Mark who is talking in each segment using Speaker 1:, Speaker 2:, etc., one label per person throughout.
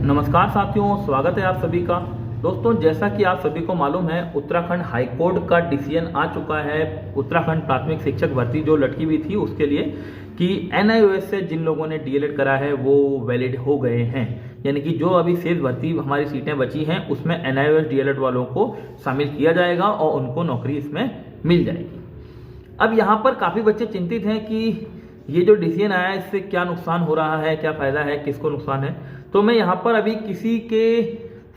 Speaker 1: नमस्कार साथियों, स्वागत है आप सभी का। दोस्तों, जैसा कि आप सभी को मालूम है, उत्तराखंड हाई कोर्ट का डिसीजन आ चुका है उत्तराखंड प्राथमिक शिक्षक भर्ती जो लटकी हुई थी उसके लिए कि एनआईओएस से जिन लोगों ने डीएलएड करा है वो वैलिड हो गए हैं। यानी कि जो अभी शेष भर्ती हमारी सीटें बची हैं उसमें एनआईओएस डीएलएड वालों को शामिल किया जाएगा और उनको नौकरी इसमें मिल जाएगी। अब यहाँ पर काफ़ी बच्चे चिंतित हैं कि ये जो डिसीजन आया है इससे क्या नुकसान हो रहा है, क्या फ़ायदा है, किसको नुकसान है। तो मैं यहाँ पर अभी किसी के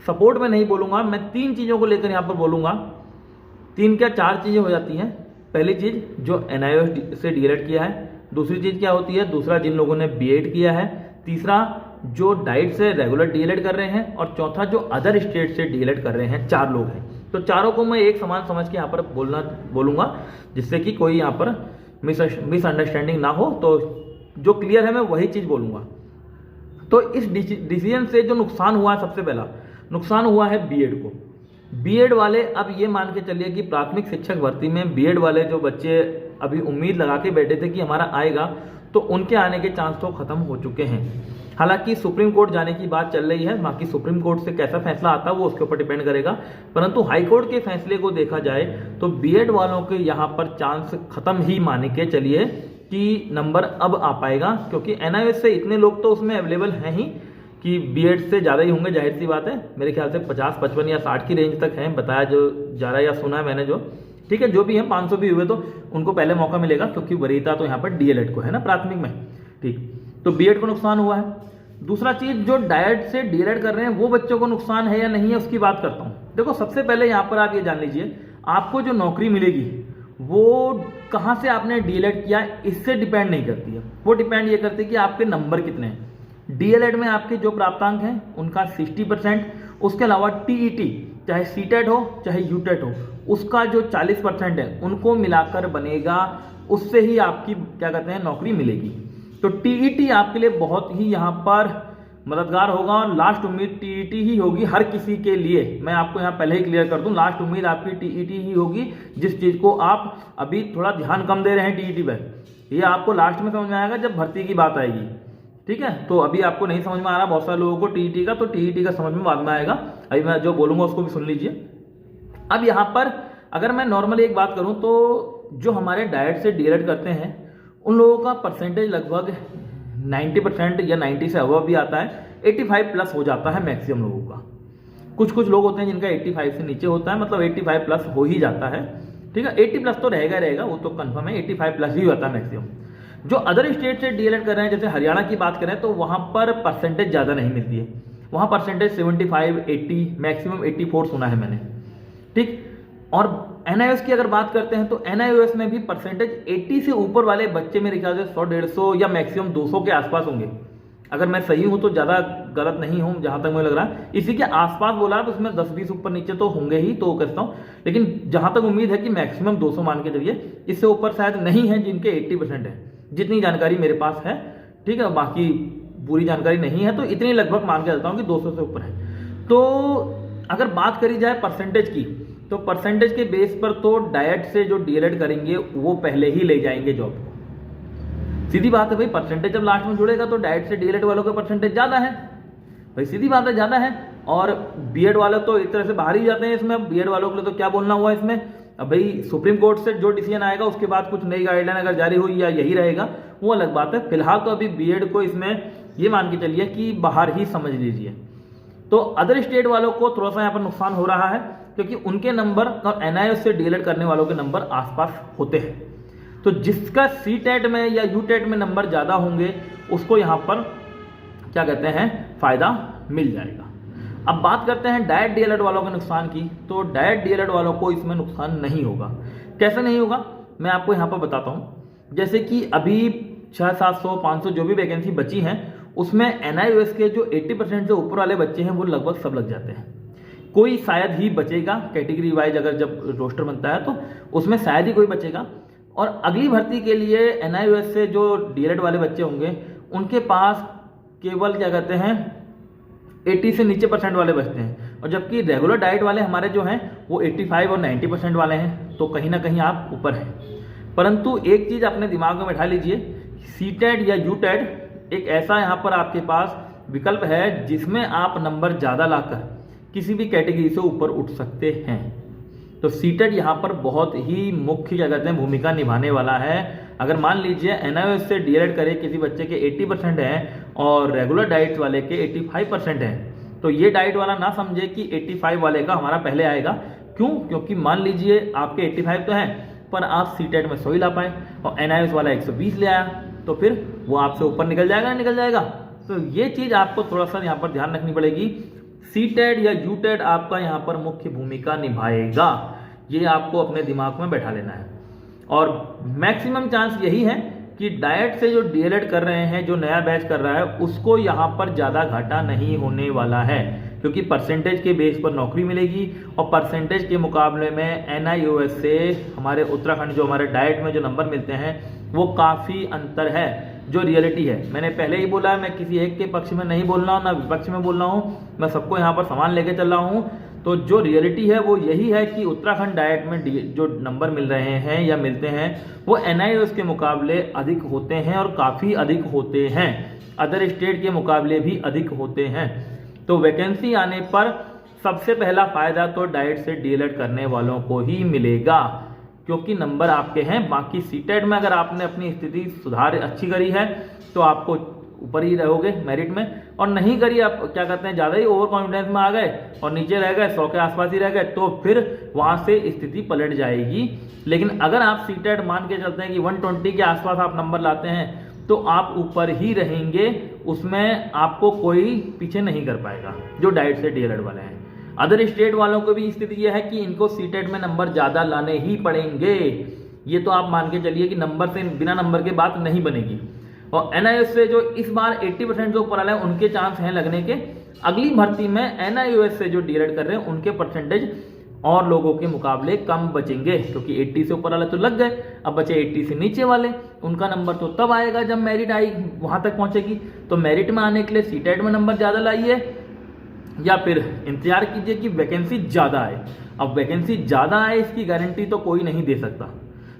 Speaker 1: सपोर्ट में नहीं बोलूँगा, मैं तीन चीज़ों को लेकर यहाँ पर बोलूँगा। तीन क्या चार चीज़ें हो जाती हैं। पहली चीज़, जो एनआईओएस से डीएलएड किया है। दूसरी चीज़ क्या होती है, दूसरा जिन लोगों ने बीएड किया है। तीसरा, जो डाइट से रेगुलर डीएलएड कर रहे हैं। और चौथा, जो अदर स्टेट से डीएलएड कर रहे हैं। चार लोग हैं, तो चारों को मैं एक समान समझ के यहाँ पर बोलूँगा, जिससे कि कोई यहाँ पर मिसअंडरस्टैंडिंग ना हो। तो जो क्लियर है मैं वही चीज़ बोलूँगा। तो इस डिसीजन से जो नुकसान हुआ है, सबसे पहला नुकसान हुआ है बीएड को। बीएड वाले, अब ये मान के चलिए कि प्राथमिक शिक्षक भर्ती में बीएड वाले जो बच्चे अभी उम्मीद लगा के बैठे थे कि हमारा आएगा, तो उनके आने के चांस तो खत्म हो चुके हैं। हालांकि सुप्रीम कोर्ट जाने की बात चल रही है, बाकी सुप्रीम कोर्ट से कैसा फैसला आता है वो उसके ऊपर डिपेंड करेगा। परंतु हाई कोर्ट के फैसले को देखा जाए तो बीएड वालों के यहाँ पर चांस खत्म ही मान के चलिए कि नंबर अब आ पाएगा, क्योंकि एनआईओएस से इतने लोग तो उसमें अवेलेबल हैं ही कि बीएड से ज़्यादा ही होंगे, जाहिर सी बात है। मेरे ख्याल से 50, 55 या 60 की रेंज तक हैं, बताया जो जा रहा है या सुना है मैंने जो। ठीक है, जो भी है 500 भी हुए तो उनको पहले मौका मिलेगा, क्योंकि वरीयता तो यहाँ पर डीएलएड को है ना प्राथमिक में। ठीक, तो बीएड को नुकसान हुआ है। दूसरा चीज़, जो डाइट से डीएलएड कर रहे हैं वो बच्चों को नुकसान है या नहीं है उसकी बात करता हूँ। देखो, सबसे पहले यहाँ पर आप ये जान लीजिए, आपको जो नौकरी मिलेगी वो कहाँ से आपने डीएलएड किया इससे डिपेंड नहीं करती है। वो डिपेंड ये करती है कि आपके नंबर कितने हैं। डीएलएड में आपके जो प्राप्तांक हैं उनका 60%, उसके अलावा टीईटी चाहे सीटेट हो चाहे यूटेट हो उसका जो 40% है उनको मिलाकर बनेगा, उससे ही आपकी क्या कहते हैं नौकरी मिलेगी। तो टीईटी आपके लिए बहुत ही यहाँ पर मददगार होगा और लास्ट उम्मीद टीईटी ही होगी हर किसी के लिए। मैं आपको यहाँ पहले ही क्लियर कर दूं, लास्ट उम्मीद आपकी टीईटी ही होगी। जिस चीज़ को आप अभी थोड़ा ध्यान कम दे रहे हैं टीईटी पर, ये आपको लास्ट में समझ में आएगा जब भर्ती की बात आएगी। ठीक है, तो अभी आपको नहीं समझ में आ रहा बहुत सारे लोगों को टीईटी का, तो टीईटी का समझ में बाद में आएगा। अभी मैं जो बोलूँगा उसको भी सुन लीजिए। अब यहाँ पर अगर मैं नॉर्मली एक बात करूँ तो जो हमारे डाइट से डीएलएड करते हैं उन लोगों का परसेंटेज लगभग 90% या 90 से अबव भी आता है, 85 प्लस हो जाता है मैक्सिमम लोगों का। कुछ लोग होते हैं जिनका 85 से नीचे होता है, मतलब 85 प्लस हो ही जाता है। ठीक है, 80 प्लस तो रहेगा, वो तो कंफर्म है, 85 प्लस ही होता है मैक्सिमम। जो अदर स्टेट से डीएलएड कर रहे हैं, जैसे हरियाणा की बात करें तो वहाँ पर परसेंटेज ज़्यादा नहीं मिलती है। वहाँ परसेंटेज 75, 80, मैक्सिमम 84 सुना है मैंने। ठीक, और एनआईओएस की अगर बात करते हैं तो एनआईओएस में भी परसेंटेज 80 से ऊपर वाले बच्चे मेरे ख्याल से 100, 150 या मैक्सिमम 200 के आसपास होंगे। अगर मैं सही हूं तो ज़्यादा गलत नहीं हूं, जहां तक मुझे लग रहा है इसी के आसपास बोला है, तो उसमें 10-20 ऊपर नीचे तो होंगे ही, तो कहता हूं। लेकिन जहां तक उम्मीद है कि मैक्सिमम 200 मान के चलिए, इससे ऊपर शायद नहीं है जिनके 80% है, जितनी जानकारी मेरे पास है। ठीक है, बाकी पूरी जानकारी नहीं है, तो इतनी लगभग मान के चलता हूँ कि 200 से ऊपर है। तो अगर बात करी जाए परसेंटेज की, तो परसेंटेज के बेस पर तो डाइट से जो डीएलएड करेंगे वो पहले ही ले जाएंगे जॉब को। सीधी बात है भाई, परसेंटेज जब लास्ट में जुड़ेगा तो डाइट से डीएलएड वालों का परसेंटेज ज़्यादा है भाई, सीधी बात है ज़्यादा है। और बीएड वाले तो एक तरह से बाहर ही जाते हैं इसमें, बीएड वालों के लिए तो क्या बोलना हुआ इसमें। अब भाई सुप्रीम कोर्ट से जो डिसीजन आएगा उसके बाद कुछ नई गाइडलाइन अगर जारी हुई या यही रहेगा वो अलग बात है। फिलहाल तो अभी बीएड को इसमें ये मान के चलिए कि बाहर ही समझ लीजिए। तो अदर स्टेट वालों को थोड़ा सा यहाँ पर नुकसान हो रहा है, क्योंकि उनके नंबर और एनआईओएस से डीएलएड करने वालों के नंबर आसपास होते हैं। तो जिसका सीटेट में या यूटेट में नंबर ज़्यादा होंगे उसको यहाँ पर क्या कहते हैं फ़ायदा मिल जाएगा। अब बात करते हैं डाइट डीएलएड वालों के नुकसान की। तो डाइट डीएलएड वालों को इसमें नुकसान नहीं होगा। कैसे नहीं होगा मैं आपको यहाँ पर बताता हूँ। जैसे कि अभी 600, 700, 500 जो भी वैकेंसी बची हैं उसमें एनआईओएस के जो 80% से ऊपर वाले बच्चे हैं वो लगभग सब लग जाते हैं। कोई शायद ही बचेगा कैटेगरी वाइज, अगर जब रोस्टर बनता है तो उसमें शायद ही कोई बचेगा। और अगली भर्ती के लिए एनआईओएस से जो डीएलएड वाले बच्चे होंगे उनके पास केवल क्या कहते हैं 80 से नीचे परसेंट वाले बचते हैं, और जबकि रेगुलर डाइट वाले हमारे जो हैं वो 85 और 90% वाले हैं। तो कहीं ना कहीं आप ऊपर हैं। परंतु एक चीज़ अपने दिमाग में बैठा लीजिए, सीटेट या यूटेट एक ऐसा यहाँ पर आपके पास विकल्प है जिसमें आप नंबर ज़्यादा लाकर किसी भी कैटेगरी से ऊपर उठ सकते हैं। तो सीटेट यहाँ पर बहुत ही मुख्य क्या कहते हैं भूमिका निभाने वाला है। अगर मान लीजिए एनआईओएस से डीएलएड करे किसी बच्चे के 80% हैं और रेगुलर डाइट वाले के 85% हैं, तो ये डाइट वाला ना समझे कि 85 वाले का हमारा पहले आएगा। क्यों? क्योंकि मान लीजिए आपके 85 तो हैं पर आप सीटेट में 100 ही ला पाए और एनआईओएस वाला 120 ले आया, तो फिर वो आपसे ऊपर निकल जाएगा, निकल जाएगा। तो ये चीज़ आपको थोड़ा सा यहाँ पर ध्यान रखनी पड़ेगी। सीटेट या यूटेट आपका यहाँ पर मुख्य भूमिका निभाएगा, ये आपको अपने दिमाग में बैठा लेना है। और मैक्सिमम चांस यही है कि डाइट से जो डीएलएड कर रहे हैं, जो नया बैच कर रहा है, उसको यहाँ पर ज़्यादा घाटा नहीं होने वाला है, क्योंकि परसेंटेज के बेस पर नौकरी मिलेगी और परसेंटेज के मुकाबले में एनआईओएस से हमारे उत्तराखंड जो हमारे डाइट में जो नंबर मिलते हैं वो काफ़ी अंतर है, जो रियलिटी है। मैंने पहले ही बोला है, मैं किसी एक के पक्ष में नहीं बोल रहा हूँ ना विपक्ष में बोल रहा हूँ, मैं सबको यहाँ पर समान लेके चल रहा हूँ। तो जो रियलिटी है वो यही है कि उत्तराखंड डाइट में जो नंबर मिल रहे हैं या मिलते हैं वो एनआईओएस के मुकाबले अधिक होते हैं और काफ़ी अधिक होते हैं, अदर स्टेट के मुकाबले भी अधिक होते हैं। तो वैकेंसी आने पर सबसे पहला फायदा तो डाइट से डीएलएड करने वालों को ही मिलेगा, क्योंकि नंबर आपके हैं। बाकी सीटेट में अगर आपने अपनी स्थिति सुधार अच्छी करी है तो आपको ऊपर ही रहोगे मेरिट में, और नहीं करी आप क्या कहते हैं ज़्यादा ही ओवर कॉन्फिडेंस में आ गए और नीचे रह गए, 100 के आसपास ही रह गए, तो फिर वहाँ से स्थिति पलट जाएगी। लेकिन अगर आप सीटेट मान के चलते हैं कि 120 के आसपास आप नंबर लाते हैं तो आप ऊपर ही रहेंगे, उसमें आपको कोई पीछे नहीं कर पाएगा जो डाइट से डीएलएड वाले हैं। अदर स्टेट वालों को भी स्थिति यह है कि इनको सीटेट में नंबर ज़्यादा लाने ही पड़ेंगे। ये तो आप मान के चलिए कि नंबर से बिना नंबर के बात नहीं बनेगी। और एनआईओएस से जो इस बार 80% जो ऊपर वाले हैं उनके चांस हैं लगने के। अगली भर्ती में एनआईओएस से जो डीएलएड कर रहे हैं उनके परसेंटेज और लोगों के मुकाबले कम बचेंगे, क्योंकि 80 से ऊपर वाले तो लग गए, अब बचे 80 से नीचे वाले। उनका नंबर तो तब आएगा जब मेरिट आई वहाँ तक पहुँचेगी। तो मेरिट में आने के लिए सीटेट में नंबर ज़्यादा लाइए या फिर इंतजार कीजिए कि वैकेंसी ज़्यादा आए। अब वैकेंसी ज़्यादा आए इसकी गारंटी तो कोई नहीं दे सकता।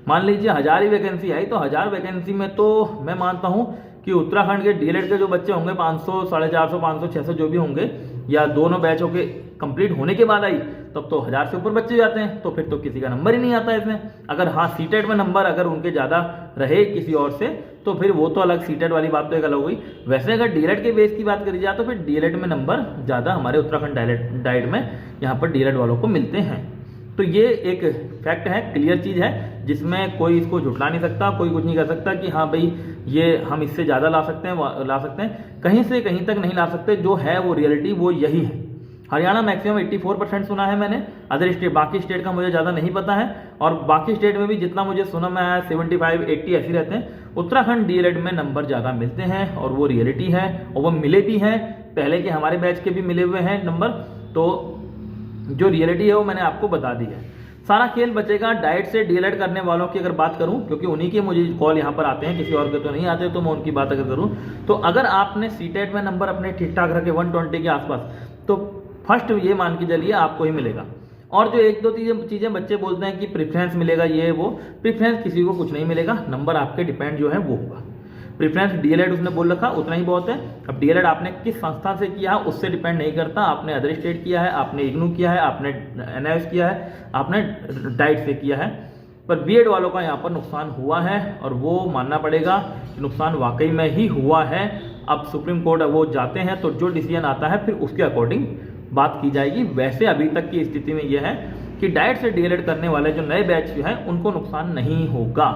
Speaker 1: मान लीजिए 1000 ही वैकेंसी आई तो 1000 वैकेंसी में तो मैं मानता हूँ कि उत्तराखंड के डीएलएड के जो बच्चे होंगे 500, 450, 500, 600 जो भी होंगे, या दोनों बैचों के कंप्लीट होने के बाद आई तब तो 1000 से ऊपर बच्चे जाते हैं, तो फिर तो किसी का नंबर ही नहीं आता इसमें। अगर हाँ सीटेट में नंबर अगर उनके ज़्यादा रहे किसी और से तो फिर वो तो अलग, सीटेट वाली बात तो एक अलग हो गई। वैसे अगर डीएलएड के बेस की बात करी जाए तो फिर डीएलएड में नंबर ज़्यादा हमारे उत्तराखंड डाइट में यहाँ पर डीएलएड वालों को मिलते हैं। तो ये एक फैक्ट है, क्लियर चीज़ है, जिसमें कोई इसको झुठला नहीं सकता, कोई कुछ नहीं कर सकता कि हाँ भाई ये हम इससे ज़्यादा ला सकते हैं, कहीं से कहीं तक नहीं ला सकते। जो है वो रियलिटी वो यही है। हरियाणा मैक्सिमम 84% सुना है मैंने, अदर स्टेट बाकी स्टेट का मुझे ज़्यादा नहीं पता है, और बाकी स्टेट में भी जितना मुझे सुना में आया 75, 80 ऐसे रहते हैं। उत्तराखंड डीएलएड में नंबर ज़्यादा मिलते हैं और वो रियलिटी है, और वो मिले भी हैं, पहले के हमारे बैच के भी मिले हुए हैं नंबर। तो जो रियलिटी है वो मैंने आपको बता दी है। सारा खेल बचेगा डाइट से डीएलएड करने वालों की अगर बात करूं, क्योंकि उन्हीं के मुझे कॉल यहाँ पर आते हैं, किसी और के तो नहीं आते, तो मैं उनकी बात अगर करूं तो अगर आपने सीटेट में नंबर अपने ठीक ठाक रखे 120 के आसपास, तो फर्स्ट ये मान के चलिए आपको ही मिलेगा। और जो एक दो चीज़ें बच्चे बोलते हैं कि प्रेफरेंस मिलेगा, ये वो, प्रेफरेंस किसी को कुछ नहीं मिलेगा, नंबर आपके डिपेंड जो है वो होगा। प्रेफरेंस डीएलएड उसने बोल रखा उतना ही बहुत है। अब डीएलएड आपने किस संस्था से किया है उससे डिपेंड नहीं करता, आपने अदर स्टेट किया है, आपने इग्नू किया है, आपने एनआईओएस किया है, आपने डाइट से किया है। पर बीएड वालों का यहाँ पर नुकसान हुआ है और वो मानना पड़ेगा कि नुकसान वाकई में ही हुआ है। अब सुप्रीम कोर्ट वो जाते हैं तो जो डिसीजन आता है फिर उसके अकॉर्डिंग बात की जाएगी। वैसे अभी तक की स्थिति में यह है कि डाइट से डीएलएड करने वाले जो नए बैच जो हैं उनको नुकसान नहीं होगा,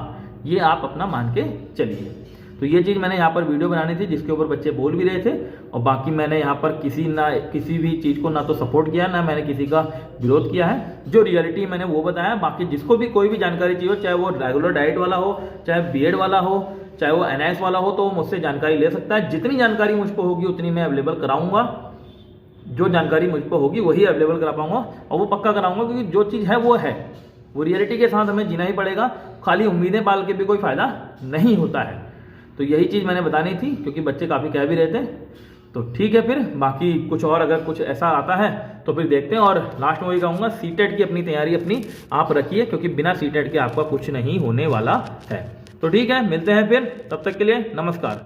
Speaker 1: ये आप अपना मान के चलिए। तो ये चीज़ मैंने यहाँ पर वीडियो बनानी थी जिसके ऊपर बच्चे बोल भी रहे थे, और बाकी मैंने यहाँ पर किसी भी चीज़ को ना तो सपोर्ट किया ना मैंने किसी का विरोध किया है। जो रियलिटी मैंने वो बताया। बाकी जिसको भी कोई भी जानकारी चाहिए हो, चाहे वो रेगुलर डाइट वाला हो, चाहे बीएड वाला हो, चाहे वो एनआईएस वाला हो, तो वो मुझसे जानकारी ले सकता है। जितनी जानकारी मुझको होगी उतनी मैं अवेलेबल कराऊंगा। जो जानकारी मुझको होगी वही अवेलेबल करा पाऊंगा, और वो पक्का कराऊंगा, क्योंकि जो चीज़ है वो रियलिटी के साथ हमें जीना ही पड़ेगा। खाली उम्मीदें पाल के भी कोई फायदा नहीं होता है। तो यही चीज़ मैंने बतानी थी, क्योंकि बच्चे काफ़ी कह भी रहे थे। तो ठीक है, फिर बाकी कुछ और अगर कुछ ऐसा आता है तो फिर देखते हैं। और लास्ट में वही कहूँगा, सीटेट की अपनी तैयारी अपनी आप रखिए, क्योंकि बिना सीटेट के आपका कुछ नहीं होने वाला है। तो ठीक है, मिलते हैं फिर, तब तक के लिए नमस्कार।